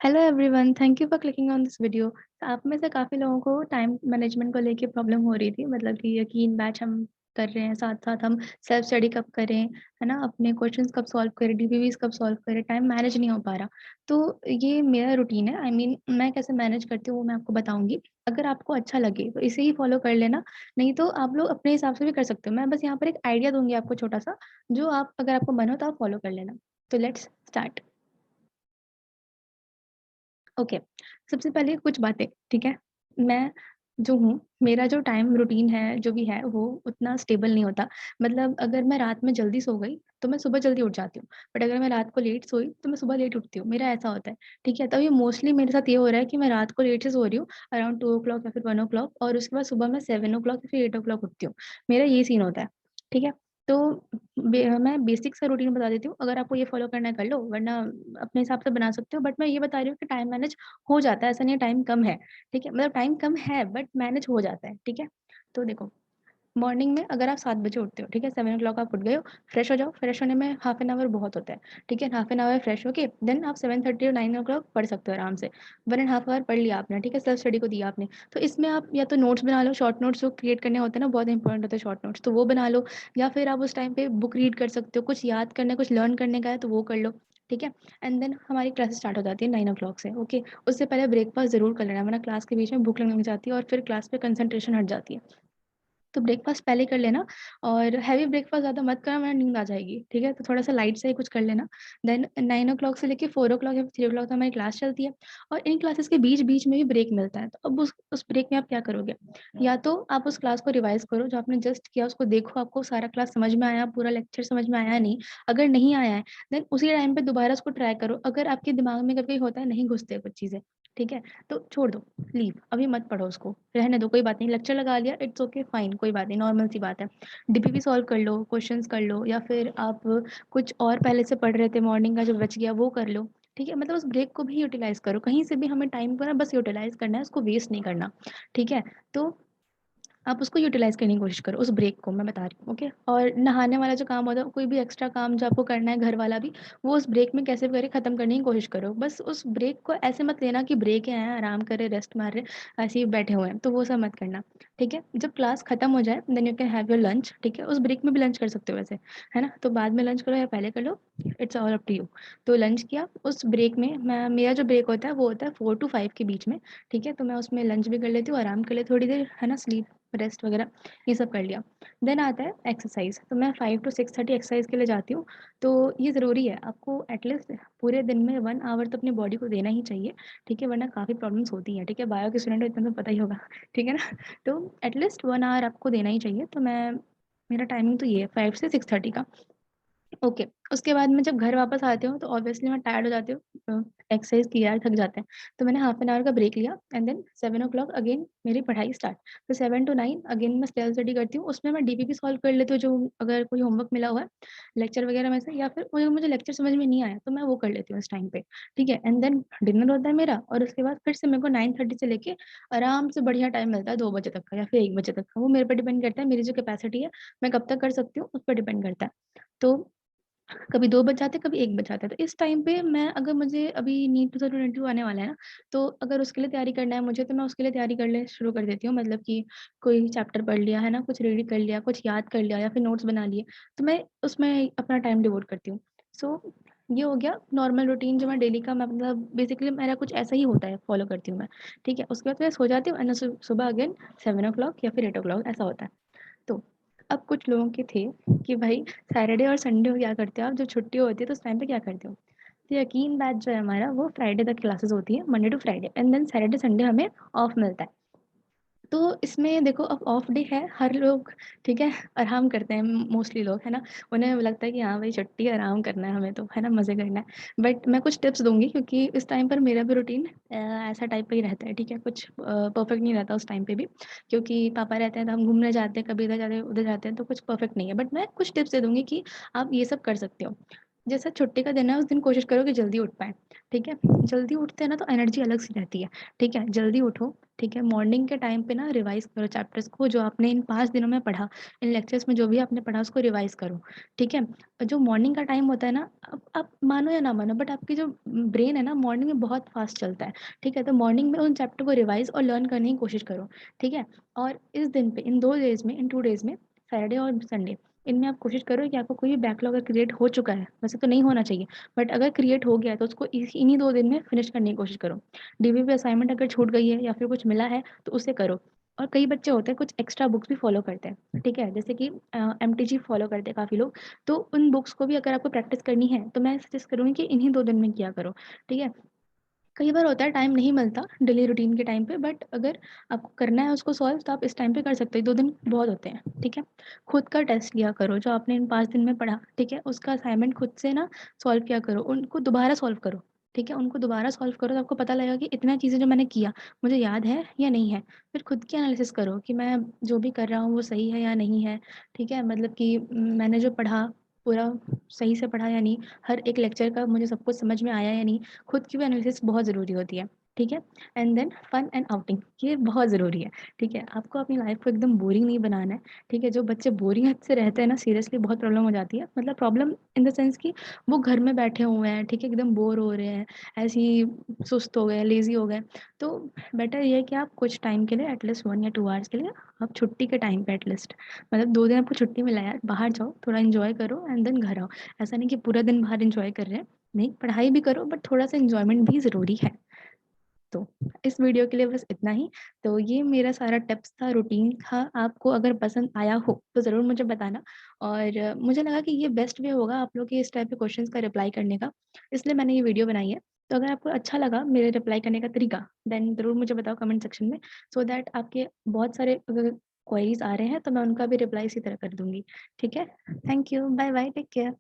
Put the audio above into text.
Hello everyone, thank you for clicking on this video. आप में से काफ़ी लोगों को टाइम मैनेजमेंट को लेके प्रॉब्लम हो रही थी, मतलब कि यकीन बैच हम कर रहे हैं, साथ-साथ हम सेल्फ स्टडी कब करें, है ना? अपने क्वेश्चंस कब सॉल्व करें, डीपीवीज़ कब सॉल्व करें, टाइम मैनेज नहीं हो पा रहा। तो ये मेरा रूटीन है, आई मीन मैं कैसे मैनेज करती हूँ वो मैं आपको बताऊँगी। अगर आपको अच्छा लगे तो इसे ही फॉलो कर लेना, नहीं तो आप लोग अपने हिसाब से भी कर सकते हो। मैं बस यहाँ पर एक आइडिया दूँगी आपको छोटा-सा, जो आप अगर आपको मन हो तो आप फॉलो कर लेना। तो लेट्स स्टार्ट। ओके, सबसे पहले कुछ बातें, ठीक है? मैं जो हूँ, मेरा जो टाइम रूटीन है, जो भी है, वो उतना स्टेबल नहीं होता। मतलब अगर मैं रात में जल्दी सो गई, तो मैं सुबह जल्दी उठ जाती हूँ। बट अगर मैं रात को लेट सोई, तो मैं सुबह लेट उठती हूँ। मेरा ऐसा होता है, ठीक है? तो ये मोस्टली मेरे साथ ये हो रहा है कि मैं रात को लेट से सो रही हूँ, अराउंड 2 या फिर 1 और उसके बाद सुबह मैं 7 या फिर 8 उठती हूँ। मेरा ये सीन होता है, ठीक है? तो मैं बेसिक सा रूटीन बता देती हूँ, अगर आपको ये फ़ॉलो करना है कर लो, वरना अपने हिसाब से बना सकते हो। बट मैं ये बता रही हूँ कि टाइम मैनेज हो जाता है, ऐसा नहीं है टाइम कम है, ठीक है? मतलब टाइम कम है बट मैनेज हो जाता है, ठीक है? तो देखो, मॉर्निंग में अगर आप 7 बजे उठते हो, ठीक है? 7 आप उठ गए हो, फ्रेश हो जाओ, फ्रेश होने में हाफ एन आवर बहुत होता है, ठीक है? हाफ एन आवर फ्रेश होके देन आप 7:30 और 9 पढ़ सकते हो आराम से। 1 एंड हाफ आवर पढ़ लिया आपने, ठीक है? सेल्फ स्टडी को दिया आपने। तो इसमें आप या तो नोट्स बना लो, शॉर्ट नोट्स जो क्रिएट करने होते हैं ना, बहुत इंपॉर्टेंट होते हैं शॉर्ट नोट्स, तो वो बना लो, या फिर आप उस टाइम पे बुक रीड कर सकते हो। कुछ याद करना है, कुछ लर्न करने का है तो वो कर लो, ठीक है? एंड देन हमारी क्लासेस स्टार्ट हो जाती है 9 से, ओके? उससे पहले ब्रेकफास्ट ज़रूर कर लेना, वरना क्लास के बीच में भूख लगने लग जाती है और फिर क्लास पे कंसंट्रेशन हट जाती है। तो ब्रेकफ़ास्ट पहले कर लेना और हेवी ब्रेकफ़ास्ट ज़्यादा मत करना वरना नींद आ जाएगी, ठीक है? तो थोड़ा-सा लाइट सा ही कुछ कर लेना। देन 9 से लेके 4 या फिर 3 तक हमारी क्लास चलती है और इन क्लासेस के बीच-बीच में भी ब्रेक मिलता है। तो अब उस ब्रेक में आप क्या करोगे? या तो आप उस क्लास को रिवाइज़ करो, जो आपने जस्ट किया उसको देखो, आपको सारा क्लास समझ में आया, पूरा लेक्चर समझ में आया या नहीं? अगर नहीं आया है, देन उसी टाइम पे दोबारा उसको ट्राई करो। अगर आपके दिमाग में कभी होता है नहीं घुसते कुछ चीज़ें, ठीक है? तो छोड़ दो, लीव, अभी मत पढ़ो उसको, रहने दो, कोई बात नहीं। लेक्चर लगा लिया, इट्स ओके, फाइन, कोई बात नहीं, नॉर्मल सी बात है। डीपीपी सॉल्व कर लो, क्वेश्चंस कर लो, या फिर आप कुछ और पहले से पढ़ रहे थे, मॉर्निंग का जो बच गया वो कर लो, ठीक है? मतलब उस ब्रेक को भी यूटिलाइज़ करो, कहीं से भी हमें टाइम को ना बस यूटिलाइज़ करना है, उसको वेस्ट नहीं करना, ठीक है? तो आप उसको यूटिलाइज़ करने की कोशिश करो, उस ब्रेक को मैं बता रही हूँ, ओके? और नहाने वाला जो काम होता है, कोई भी एक्स्ट्रा काम जो आपको करना है घर वाला भी, वो उस ब्रेक में कैसे भी करके ख़त्म करने की कोशिश करो। बस उस ब्रेक को ऐसे मत लेना कि ब्रेक है, आराम कर रहे, रेस्ट मार रहे, ऐसे ही बैठे हुए हैं, तो वो सब मत करना, ठीक है? जब क्लास ख़त्म हो जाए, then you can have your lunch, ठीक है? उस ब्रेक में भी लंच कर सकते हो वैसे, है ना? तो बाद में लंच करो या पहले कर लो, it's all up to you. तो लंच किया, उस ब्रेक में मैं मेरा जो ब्रेक होता है, वो होता है 4 टू 5 के बीच में, ठीक है? तो मैं उसमें लंच भी कर लेती हूँ, आराम कर लेती हूँ थोड़ी देर, है ना? स्लीप, रेस्ट वगैरह ये सब कर लिया। देन आता है एक्सरसाइज़, तो मैं 5 टू 6:30 एक्सरसाइज़ के लिए जाती हूँ। तो ये ज़रूरी है, आपको एटलीस्ट पूरे दिन में 1 आवर तो अपनी बॉडी को देना ही चाहिए, ठीक है? वरना काफ़ी प्रॉब्लम्स होती हैं, ठीक है? बायो के स्टूडेंट हो इतना तो पता ही होगा, ठीक है ना? तो एटलीस्ट 1 आवर आपको देना ही चाहिए, तो मेरा टाइमिंग तो ये है 5 से 6:30 का। ओके, उसके बाद मैं जब घर वापस आती हूँ तो ऑब्वियसली मैं टायर्ड हो जाती हूँ, एक्सरसाइज़ किया है, थक जाते हैं। तो मैंने हाफ एन आवर का ब्रेक लिया एंड देन 7 अगेन मेरी पढ़ाई स्टार्ट। तो 7 टू 9 अगेन मैं सेल्फ स्टडी करती हूँ, उसमें मैं डीपीपी सॉल्व कर लेती हूँ, जो अगर कोई होमवर्क मिला हुआ है, लेक्चर वगैरह में से, या फिर कोई मुझे लेक्चर समझ में नहीं आया तो मैं वो कर लेती हूँ उस टाइम पे, ठीक है? एंड देन डिनर होता है मेरा और उसके बाद फिर से मेरे को 9:30 से लेके आराम से बढ़िया टाइम मिलता है 2 बजे तक का या फिर 1 बजे तक का। वो मेरे पे डिपेंड करता है, मेरी जो कैपेसिटी है, मैं कब तक कर सकती हूँ, उस पर डिपेंड करता है। तो कभी 2 बज जाते हैं, कभी 1 बज जाता है। तो इस टाइम पे मैं, अगर मुझे अभी नीट 2022 आने वाला है ना, तो अगर उसके लिए तैयारी करना है मुझे, तो मैं उसके लिए तैयारी करने शुरू कर देती हूँ। मतलब कि कोई चैप्टर पढ़ लिया, है ना? कुछ रीड कर लिया, कुछ याद कर लिया या फिर नोट्स बना लिए, तो मैं उसमें अपना टाइम डिवोट करती हूँ। सो ये हो गया नॉर्मल रूटीन जो मैं डेली का, मैं मतलब बेसिकली मेरा कुछ ऐसा ही होता है, फॉलो करती हूँ मैं, ठीक है? उसके बाद मैं सो जाती हूँ एंड सुबह अगेन 7 या फिर 8 ऐसा होता है। तो अब कुछ लोगों के थे कि भाई सैटरडे और संडे को क्या करते हो आप? जब छुट्टी होती है तो उस टाइम पे क्या करते हो? तो यकीन बैच जो है हमारा, वो फ्राइडे तक क्लासेस होती है, Monday to Friday, and then Saturday Sunday हमें ऑफ मिलता है। तो इसमें देखो, अब ऑफ डे है, हर लोग, ठीक है, आराम करते हैं मोस्टली लोग, है ना? उन्हें लगता है कि हाँ भाई छुट्टी है, आराम करना है हमें तो, है ना? मज़े करना है। बट मैं कुछ टिप्स दूँगी क्योंकि इस टाइम पर मेरा भी रूटीन ऐसा टाइप का ही रहता है, ठीक है? कुछ परफेक्ट नहीं रहता उस टाइम पे भी, क्योंकि पापा रहते हैं तो हम घूमने जाते हैं, कभी इधर जाते हैं, उधर जाते हैं, तो कुछ परफेक्ट नहीं है। बट मैं कुछ टिप्स दे दूँगी कि आप ये सब कर सकते हो। जैसे छुट्टी का दिन है, उस दिन कोशिश करो कि जल्दी उठ पाएँ, ठीक है? जल्दी उठते हैं ना तो एनर्जी अलग सी रहती है, ठीक है? जल्दी उठो, ठीक है? मॉर्निंग के टाइम पे ना रिवाइज़ करो चैप्टर्स को जो आपने इन 5 दिनों में पढ़ा, इन लेक्चर्स में जो भी आपने पढ़ा उसको रिवाइज़ करो, ठीक है? जो मॉर्निंग का टाइम होता है ना, आप मानो या ना मानो बट आपकी जो ब्रेन है ना मॉर्निंग में बहुत फ़ास्ट चलता है, ठीक है? तो मॉर्निंग में उन चैप्टर को रिवाइज़ और लर्न करने की कोशिश करो, ठीक है? और इस दिन पे इन 2 डेज़ में, इन 2 डेज़ में सैटरडे और संडे, इनमें आप कोशिश करो कि आपको कोई भी बैकलॉग अगर क्रिएट हो चुका है, वैसे तो नहीं होना चाहिए, बट अगर क्रिएट हो गया है तो उसको इन्हीं 2 दिन में फिनिश करने की कोशिश करो। डीबीपी असाइनमेंट अगर छूट गई है या फिर कुछ मिला है तो उसे करो। और कई बच्चे होते हैं कुछ एक्स्ट्रा बुक्स भी फॉलो करते हैं, ठीक है? जैसे कि एमटीजी फॉलो करते हैं काफ़ी लोग, तो उन बुक्स को भी अगर आपको प्रैक्टिस करनी है तो मैं सजेस्ट करूँगी कि इन्हीं 2 दिन में किया करो, ठीक है? कई बार होता है टाइम नहीं मिलता डेली रूटीन के टाइम पे, बट अगर आपको करना है उसको सॉल्व तो आप इस टाइम पे कर सकते हो, 2 दिन बहुत होते हैं, ठीक है? खुद का टेस्ट लिया करो जो आपने इन 5 दिन में पढ़ा, ठीक है? उसका असाइनमेंट खुद से ना सॉल्व किया करो, उनको दोबारा सॉल्व करो, ठीक है? उनको दोबारा सॉल्व करो तो आपको पता लगेगा कि इतना चीज़ें जो मैंने किया, मुझे याद है या नहीं है। फिर खुद की एनालिसिस करो कि मैं जो भी कर रहा हूँ वो सही है या नहीं है, ठीक है? मतलब कि मैंने जो पढ़ा पूरा सही से पढ़ा या नहीं, हर एक लेक्चर का मुझे सब कुछ समझ में आया या नहीं, खुद की भी एनालिसिस बहुत ज़रूरी होती है, ठीक है? And then fun and outing ये बहुत ज़रूरी है, ठीक है? आपको अपनी लाइफ़ को एकदम बोरिंग नहीं बनाना है, ठीक है? जो बच्चे बोरियत से रहते हैं ना सीरियसली बहुत प्रॉब्लम हो जाती है। मतलब प्रॉब्लम इन द सेंस कि वो घर में बैठे हुए हैं, ठीक है? एकदम बोर हो रहे हैं, ऐसे ही सुस्त हो गए, लेज़ी हो गए। तो बेटर ये है कि आप कुछ टाइम के लिए एटलीस्ट 1 या 2 आवर्स के लिए आप छुट्टी के टाइम पे एटलीस्ट मतलब 2 दिन आपको छुट्टी मिला है यार, बाहर जाओ, थोड़ा एन्जॉय करो एंड देन घर आओ। ऐसा नहीं कि पूरा दिन बाहर एन्जॉय कर रहे हैं। नहीं, पढ़ाई भी करो बट थोड़ा-सा एन्जॉयमेंट भी ज़रूरी है। तो इस वीडियो के लिए बस इतना ही। तो ये मेरा सारा टिप्स था, रूटीन था। आपको अगर पसंद आया हो तो ज़रूर मुझे बताना और मुझे लगा कि ये बेस्ट वे होगा आप लोग के इस टाइप के क्वेश्चन्स का रिप्लाई करने का, इसलिए मैंने ये वीडियो बनाई है। तो अगर आपको अच्छा लगा मेरे रिप्लाई करने का तरीका, देन ज़रूर मुझे बताओ कमेंट सेक्शन में सो दैट आपके बहुत सारे अगर क्वेरीज़ आ रहे हैं तो मैं उनका भी रिप्लाई इसी तरह कर दूँगी। ठीक है? Thank you. Bye bye, take care.